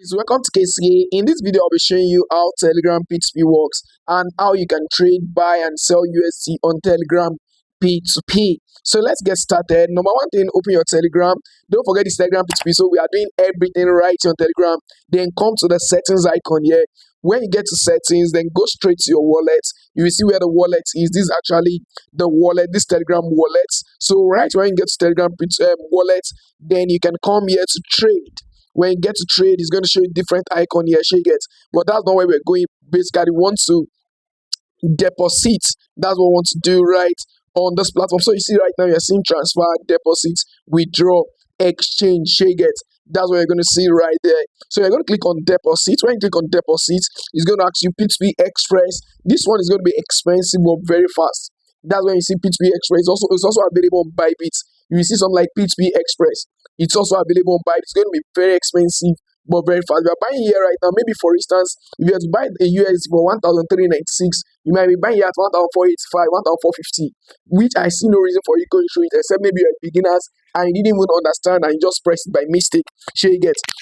So welcome to KCA. In this video, I'll be showing you how Telegram P2P works and how you can trade, buy, and sell USD on Telegram P2P. So let's get started. Number one thing, open your Telegram. Don't forget this Telegram P2P. So we are doing everything right on Telegram. Then come to the settings icon here. When you get to settings, then go straight to your wallet. You will see where the wallet is. This is actually the wallet, this Telegram wallet. So right when you get to Telegram wallet, then you can come here to trade. When you get to trade, it's going to show you different icon here, but that's not where we're going. Basically, we want to deposit. That's what we want to do right on this platform. So you see right now, you're seeing transfer, deposit, withdraw, exchange, That's what you're going to see right there. So you're going to click on deposit. When you click on deposit, it's going to ask you P2P Express. This one is going to be expensive but very fast. That's when you see P2P Express. It's also available on Bybit. You see something like P2P Express. It's also available on Bybit. It's going to be very expensive but very fast. We are buying here right now. Maybe for instance, if you have to buy a USD for 1,396, you might be buying here at 1,485, 1,450, which I see no reason for you going through it, except maybe you're beginners and you didn't even understand and you just pressed it by mistake.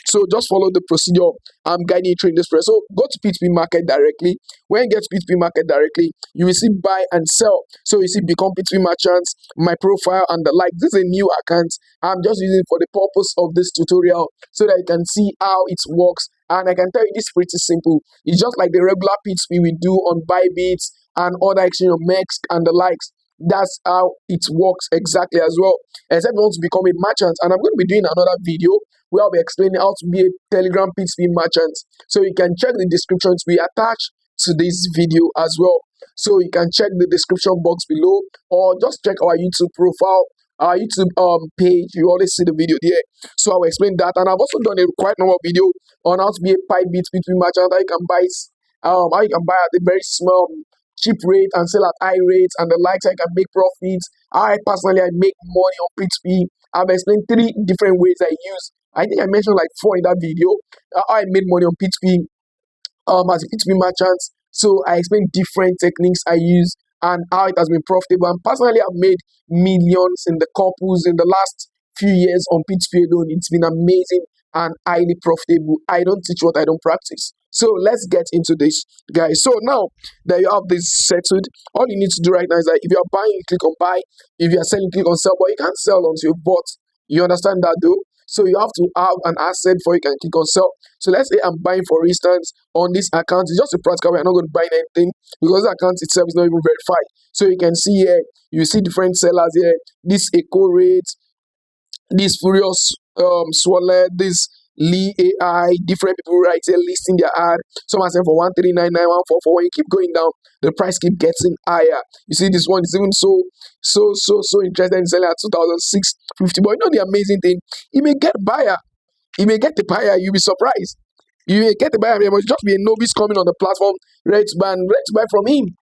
So just follow the procedure I'm guiding you through in this process. So go to P2P market directly. When you get to P2P market directly, you will see buy and sell. So you see become P2P merchants, my profile and the like. This is a new account. I'm just using it for the purpose of this tutorial so that you can see how it works. And I can tell you this is pretty simple. It's just like the regular P2P we do on Bybit and other exchange of Mex and the likes. That's how it works exactly as well. Except you want to become a merchant. And I'm going to be doing another video where I'll be explaining how to be a Telegram P2P merchant. So you can check the descriptions we attach to this video as well. So you can check the description box below or just check our YouTube profile, our YouTube page. You always see the video there. So I'll explain that. And I've also done a quite normal video on how to be a Bybit P2P merchant, how you can buy at a very small cheap rate and sell at high rates and the likes. I can make profits. I make money on P2P. I've explained 3 different ways I use. I think I mentioned like 4 in that video. How I made money on P2P as a P2P merchant. So I explained different techniques I use and how it has been profitable. And personally, I've made millions in the couples in the last few years on P2P alone. It's been amazing and highly profitable. I don't teach what I don't practice. So let's get into this, guys. So now that you have this settled, all you need to do right now is that if you are buying, you click on buy. If you are selling, click on sell. But you can't sell until you bought. You understand that though? So you have to have an asset before you can click on sell. So let's say I'm buying, for instance, on this account. It's just a practical way. I'm not going to buy anything because the account itself is not even verified. So you can see here, you see different sellers here. This Echo Rate, this Furious Swallow, this Lee AI, different people right here listing their ad. Some are saying for 1,399, 144. When you keep going down, the price keep getting higher. You see, this one is even so interested in selling at 2,650. But you know the amazing thing, you may get buyer, you may get the buyer. You'll be surprised. You may get the buyer, but just be a novice coming on the platform, ready to buy from him.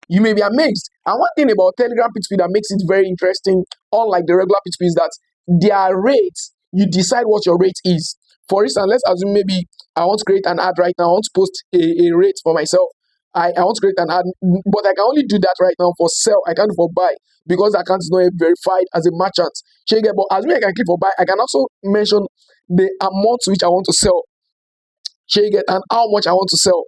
You may be amazed. And one thing about Telegram P2P that makes it very interesting, unlike the regular P2P, is that their rates, you decide what your rate is. For instance, let's assume maybe I want to create an ad right now. I want to post a rate for myself. I want to create an ad, but I can only do that right now for sell. I can't do for buy because the account is not verified as a merchant. But as me, I can click for buy. I can also mention the amount to which I want to sell. And how much I want to sell.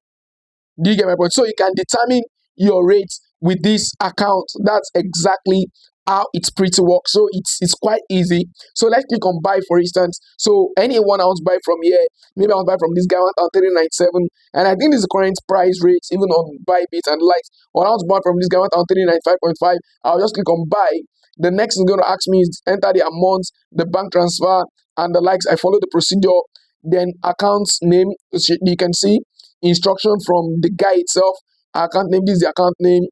Do you get my point? So you can determine your rate with this account. That's exactly how it's pretty work. So it's quite easy. So let's click on buy, for instance. So anyone I want to buy from here, maybe I want to buy from this guy 1,397, and I think this is the current price rate even on Bybit and likes. Or I want to buy from this guy 1,395.5. I'll just click on buy. The next thing going to ask me is enter the amount, the bank transfer, and the likes. I follow the procedure. Then account name, you can see instruction from the guy itself. Account name, this is the account name.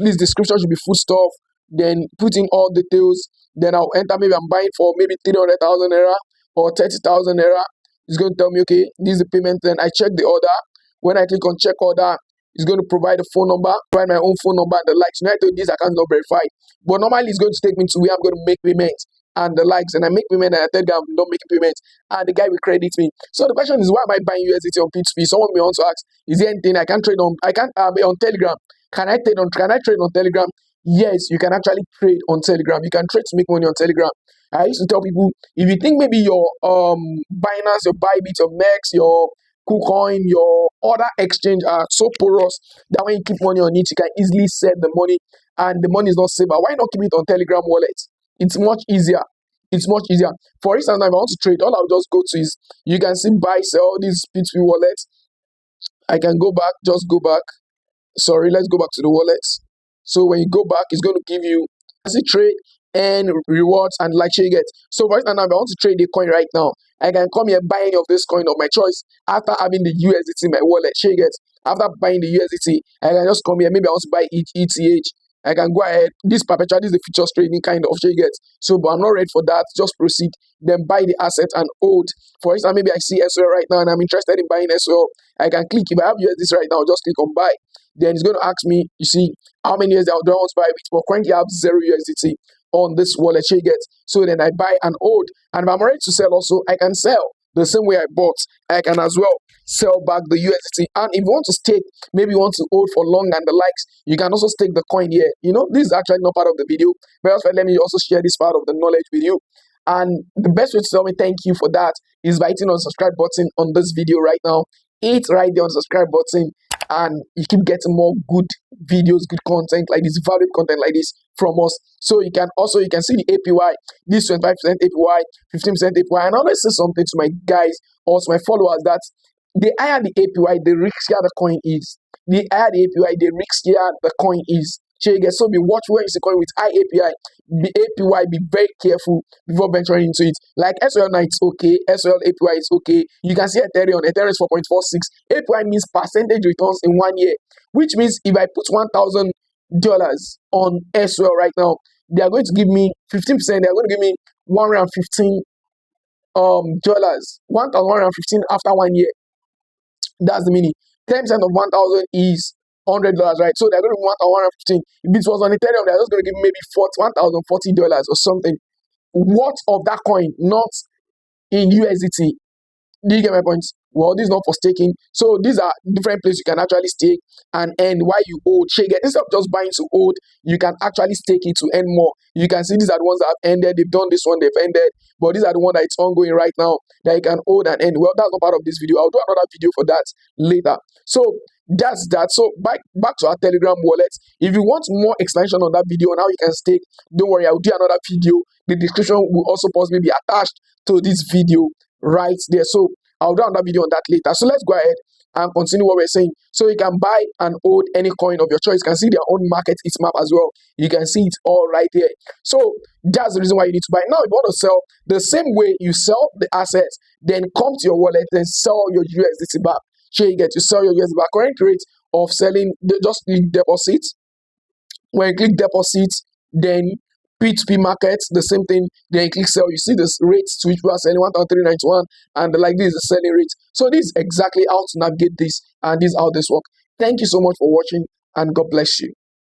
Please, description should be full stop. Then put in all details. Then I'll enter, maybe I'm buying for maybe 300,000 naira or 30,000 naira. It's going to tell me, okay, this is the payment. Then I check the order. When I click on check order, it's going to provide a phone number, provide my own phone number and the likes. Now I told this account is not verified. But normally it's going to take me to where I'm going to make payments and the likes. And I make payment and I tell them I'm not making payments. And the guy will credit me. So the question is, why am I buying USDT on P2P? Someone may also ask, is there anything I can trade on? I can't be on Telegram. Can I trade on Telegram? Yes, you can actually trade on Telegram. You can trade to make money on Telegram. I used to tell people, if you think maybe your Binance, your Bybit, your Mex, your KuCoin, your other exchange are so porous that when you keep money on it, you can easily sell the money and the money is not safe. But why not keep it on Telegram wallet? It's much easier. It's much easier. For instance, if I want to trade, all I'll just go to is, you can see buy, sell these P2P wallets. I can go back, just go back. Sorry, let's go back to the wallets. So when you go back, it's going to give you as a trade and rewards and like you get. So right now, if I want to trade a coin right now, I can come here buy any of this coin of my choice after having the USDT in my wallet. You get. After buying the USDT, I can just come here. Maybe I want to buy ETH. I can go ahead. This perpetual, this is the futures trading kind of you get. So, but I'm not ready for that. Just proceed. Then buy the asset and hold. For instance, maybe I see SOL right now and I'm interested in buying SOL. I can click. If I have USDT right now, just click on buy. Then it's going to ask me, you see, how many USDT do I want to buy with? But currently I have 0 USDT on this wallet. You get. So then I buy and hold. And if I'm ready to sell also, I can sell the same way I bought. I can as well sell back the USDT. And if you want to stake, maybe you want to hold for long and the likes, you can also stake the coin here. You know, this is actually not part of the video, but also let me also share this part of the knowledge with you. And the best way to tell me thank you for that is by hitting on the subscribe button on this video right now. Hit right there on the subscribe button and you keep getting more good videos, good content like this, valued content like this from us. So you can see the APY, this 25% APY, 15% APY. And I always say something to my guys or to my followers that the higher the APY, the riskier the coin is. The higher the APY, the riskier the coin is. So be watchful when you see coin with high API. The APY, be very careful before venturing into it. Like SOL now, it's okay. SOL APY is okay. You can see Ethereum. Ethereum is 4.46. APY means percentage returns in 1 year, which means if I put $1,000 on SOL right now, they are going to give me 15%. They are going to give me $115 dollars, 1,115 after 1 year. That's the meaning. 10% of 1,000 is $100, right? So they're going to be 1,115. If it was on Ethereum, they're just going to give maybe $1,040 or something. What of that coin, not in USDT? Do you get my point? Well, this is not for staking. So these are different places you can actually stake and earn while you hold. Instead of just buying to hold, you can actually stake it to earn more. You can see these are the ones that have ended. They've done this one, they've ended. But these are the ones that it's ongoing right now that you can hold and end. Well, that's not part of this video. I'll do another video for that later. So that's that. So back to our Telegram wallet. If you want more explanation on that video on how you can stake, don't worry, I'll do another video. The description will also possibly be attached to this video right there. So I'll do another video on that later. So let's go ahead and continue what we're saying. So you can buy and hold any coin of your choice. You can see their own market its map as well. You can see it all right there. So that's the reason why you need to buy. Now, if you want to sell, the same way you sell the assets, then come to your wallet and sell your USDT back. You get to sell your USDT back. Current rate of selling, just click deposit. When you click deposit, then P2P markets, the same thing. Then you click sell. You see this rates to which we are selling 1,391, and like this is the selling rate. So this is exactly how to navigate this, and this is how this works. Thank you so much for watching, and God bless you.